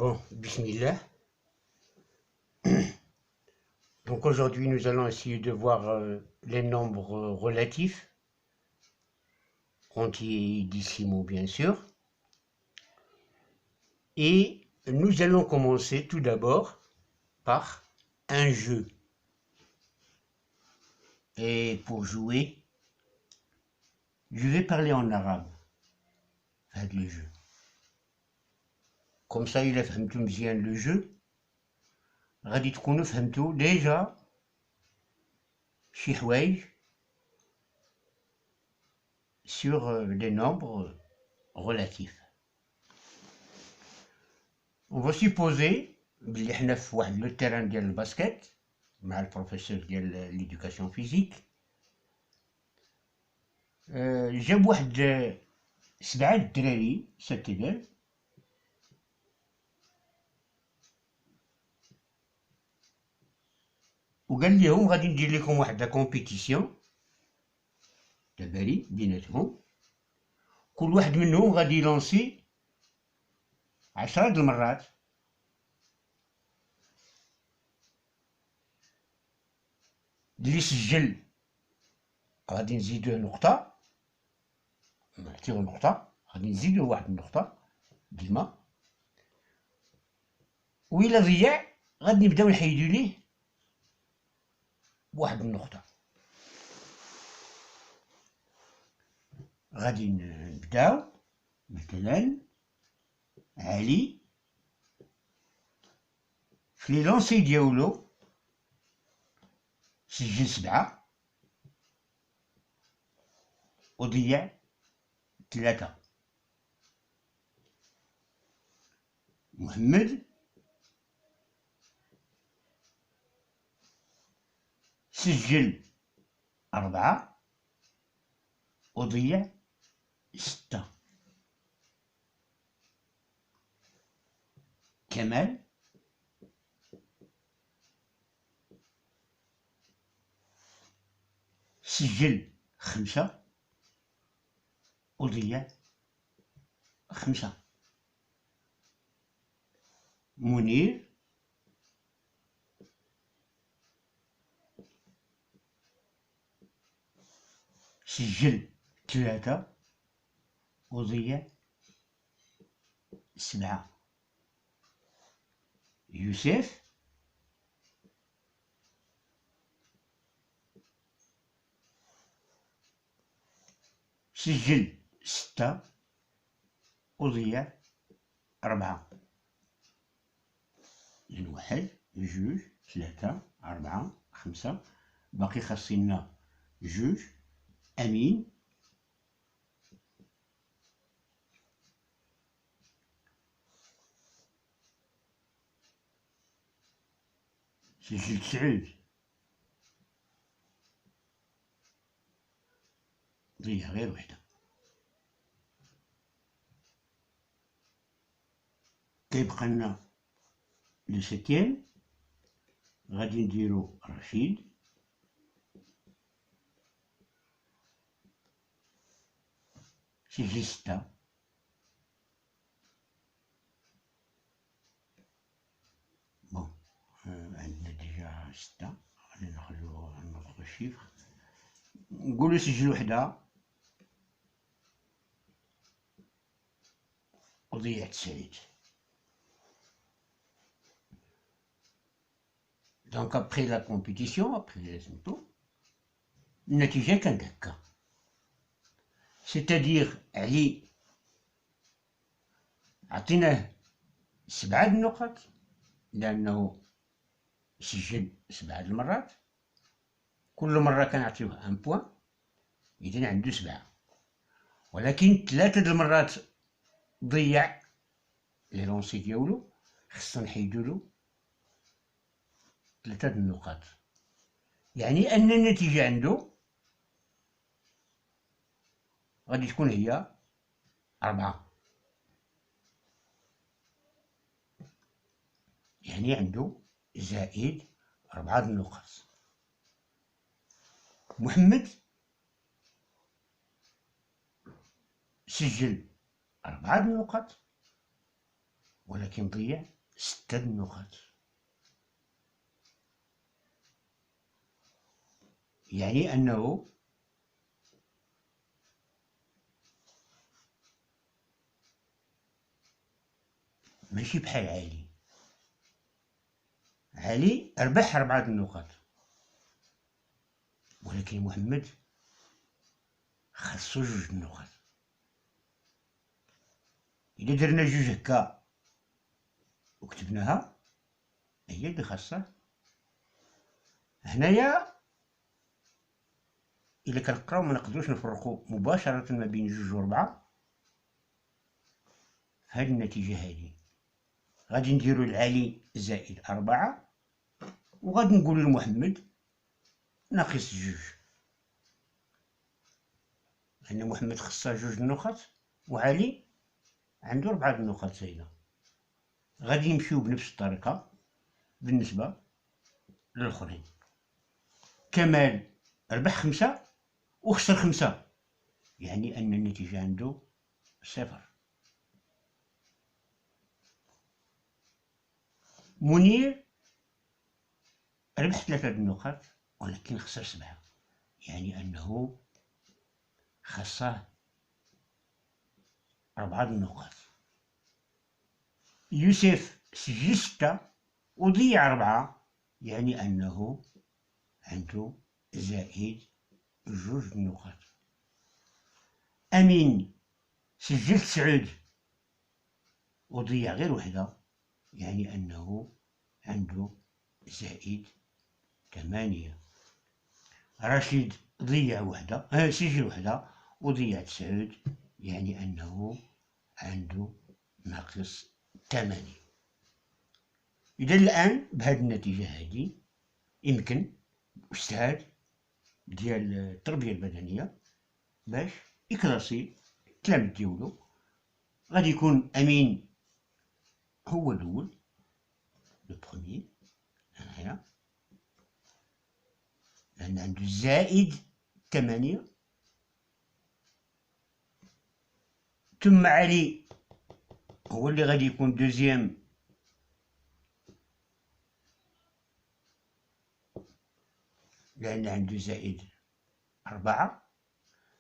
Bon, bismillah. Donc aujourd'hui, nous allons essayer de voir les nombres relatifs, entiers et décimaux bien sûr. Et nous allons commencer tout d'abord par un jeu. Et pour jouer, je vais parler en arabe. Faites le jeu. Comme ça, il a فهمتو مزيان le jeu. غادي تكونوا فهمتوا déjà شي حوايج sur les nombres relatifs. On va supposer بلي حنا في واحد لو تيران ديال الباسكت مع البروفيسور ديال ليدوكاسيون فيزيك. جاب واحد 7 الدراري ساتيدر وقال لهم غادي ندير لكم واحد لا كومبيتيسيون تباري بيناتهم، كل واحد منهم غادي يلونسي 10 د المرات اللي سجل غادي نزيدوه نقطة، نعطيوه نقطة، غادي نزيدوه واحد النقطة ديما، وإلا ضيع غادي نبداو نحيدو ليه بواحد النقطة. غادي نبداو مثلا علي في لي لونسي ديالو سجل 7 وضيع 3. محمد سجل 4 وضيع 6. كمال سجل 5 وضيع 5. منير سجل 3 وضيع 7. يوسف سجل 6 وضيع 4. إذن 1 2 3 4 5. باقي خاصنا 2. أمين سجل 9 ضيع غير 1. كيبقى لنا لو سيتيام، غادي نديرو رشيد سجل 6. بون عندنا ديجا 6، غادي نخلو نوتر شيفر، نقولو سجل 1 وضيع 9. Donc après la compétition, après les résultats, النتيجة كانت هكا، c'est-à-dire علي عطيناه 7 النقط لأنه سجل 7 المرات، كل مرة كنعطيوه 1 بوان، إذن عنده 7. ولكن 3 المرات ضيع لي لونسي ديالو، خصنا نحيدولو 3 النقط، يعني أن النتيجة عنده غادي تكون هي 4، يعني عنده زائد 4 النقط. محمد سجل 4 النقط ولكن ضيع 6 النقاط. يعني أنه ماشي بحال علي. علي ربح 4 النقاط، ولكن محمد خاصو 2 النقاط. إلا درنا 2 هكا وكتبناها هي اللي خاصه. هنايا إلا كنقراو منقدروش نفرقو مباشرة ما بين 2 و 4. هاد النتيجة هادي غادي نديرو لعلي زائد 4 وغادي نقولو لمحمد ناقص 2، لأن محمد خصها 2 النقط وعلي عندو 4 النقط زايدة. غادي نمشيو بنفس الطريقة بالنسبة للآخرين. كمال ربح 5 وخسر 5، يعني أن النتيجة عندو 0. منير ربح 3 النقاط ولكن خسر 7، يعني أنه خاصه 4 النقاط. يوسف سجل 6 وضيع 4، يعني أنه عنده زائد 2 النقاط. أمين سجل 9 وضيع غير 1، يعني أنه عنده زائد 8. رشيد ضيع 1 سجل 1 وضيع 9، يعني أنه عنده ناقص 8. إذا الآن بهذه النتيجة هذه يمكن أستاذ ديال التربية البدنية باش يكلاسي التلاميذ ديالو. غادي يكون أمين هو الأول، لو بروميي هنايا، لأن عنده زائد 8. ثم علي هو اللي غادي يكون دوزيام، لأن عنده زائد 4.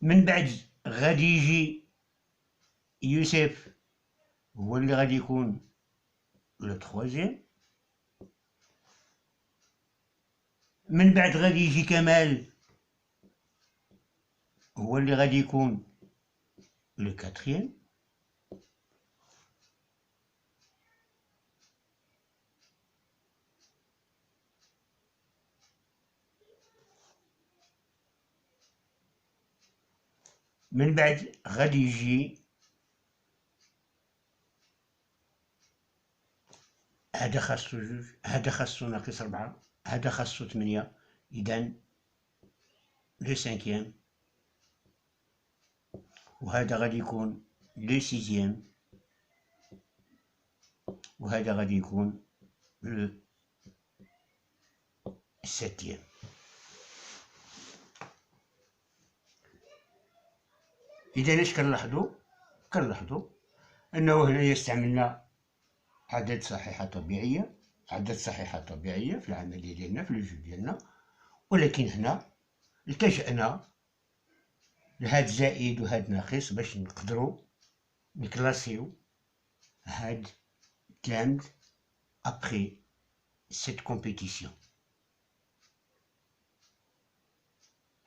من بعد غادي يجي يوسف هو اللي غادي يكون لو تخوازيام. من بعد غادي يجي كمال هو اللي غادي يكون لو كاتريام. من بعد غادي يجي هذا خاصو 2، هذا خاصو ناقص 4، هذا خاصو 8، إذا لو سانكيام، وهذا غادي يكون لو سيزيام، وهذا غادي يكون لو سيتيام. إذا اش كنلاحظو أنه هنايا استعملنا عدد صحيحة طبيعية، في العملية ديالنا في الجو ديالنا، ولكن هنا التجأنا لهاد زائد وهاد ناقص باش نقدروا نكلاسيو هاد التلامذ ابخي سيت كومبيتيسيون.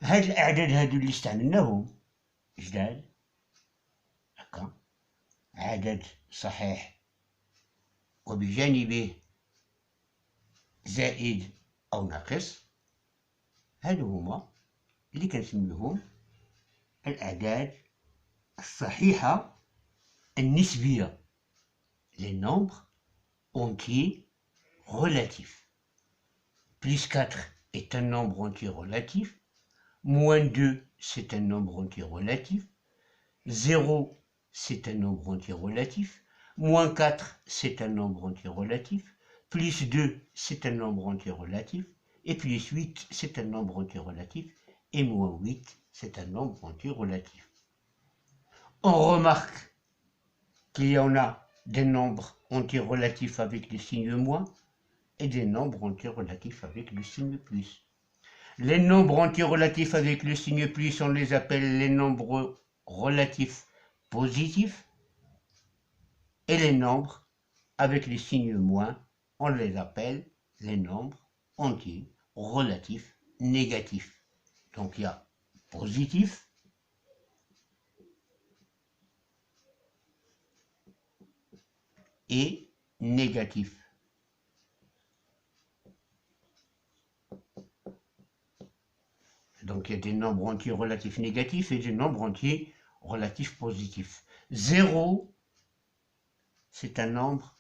هاد الأعداد هادو اللي استعملناهم جداد هكا، عدد صحيح وبجانبه زائد أو ناقص، هادو هما اللي كنسميوهم الأعداد الصحيحة النسبية، les nombres entiers relatifs. Plus 4 est un nombre entier relatif, moins 2 c'est un nombre entier relatif, 0 c'est un nombre entier relatif, moins 4 c'est un nombre entier relatif, plus 2 c'est un nombre entier relatif, et plus 8 c'est un nombre entier relatif, et moins 8 c'est un nombre entier relatif. On remarque qu'il y en a des nombres entiers relatifs avec le signe moins et des nombres entiers relatifs avec le signe plus. Les nombres entiers relatifs avec le signe plus, on les appelle les nombres relatifs positifs, et les nombres avec le signe moins, on les appelle les nombres entiers relatifs négatifs. Donc il y a positif, et négatif. Donc il y a des nombres entiers relatifs négatifs et des nombres entiers relatifs positifs. 0, c'est un nombre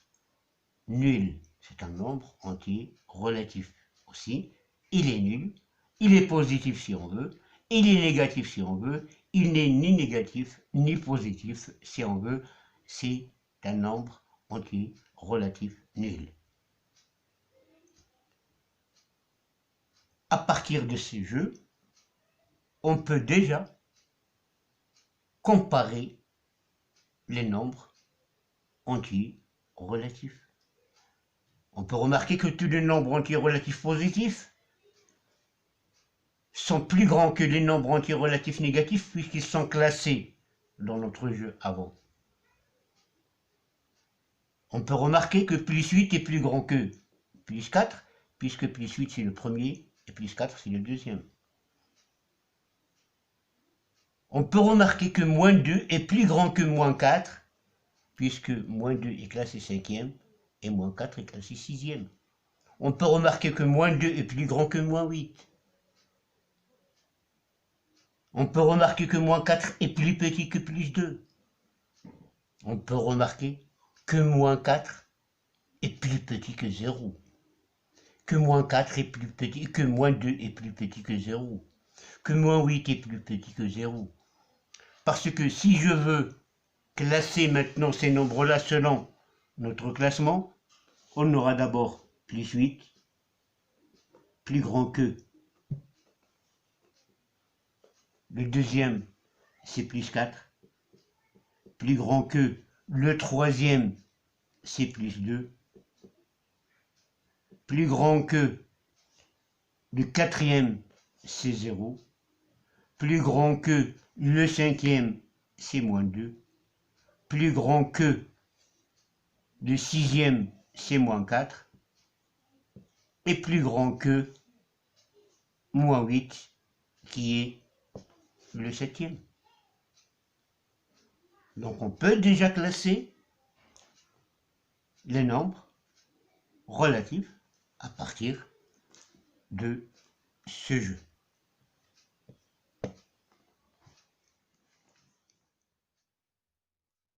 nul. C'est un nombre entier relatif aussi. Il est nul, il est positif si on veut, il est négatif si on veut, il n'est ni négatif ni positif si on veut. C'est un nombre entier relatif nul. À partir de ces jeux, on peut déjà comparer les nombres entiers relatifs. On peut remarquer que tous les nombres entiers relatifs positifs sont plus grands que les nombres entiers relatifs négatifs puisqu'ils sont classés dans notre jeu avant. On peut remarquer que plus 8 est plus grand que plus 4, puisque plus 8 c'est le premier et plus 4 c'est le deuxième. On peut remarquer que moins 2 est plus grand que moins 4, puisque moins 2 est classé 5e et moins 4 est classé 6e. On peut remarquer que moins 2 est plus grand que moins 8. On peut remarquer que moins 4 est plus petit que plus 2. On peut remarquer que moins 4 est plus petit que 0. Que moins 4 est plus petit, que moins 2 est plus petit que 0. Que moins 8 est plus petit que 0. Parce que si je veux classer maintenant ces nombres-là selon notre classement, on aura d'abord plus 8, plus grand que. Le deuxième, c'est plus 4, plus grand que. Le troisième, c'est plus 2, plus grand que. Le quatrième, c'est 0, plus grand que. Le cinquième, c'est moins 2, plus grand que. Le sixième, c'est moins 4, et plus grand que moins 8, qui est le septième. Donc on peut déjà classer les nombres relatifs à partir de ce jeu.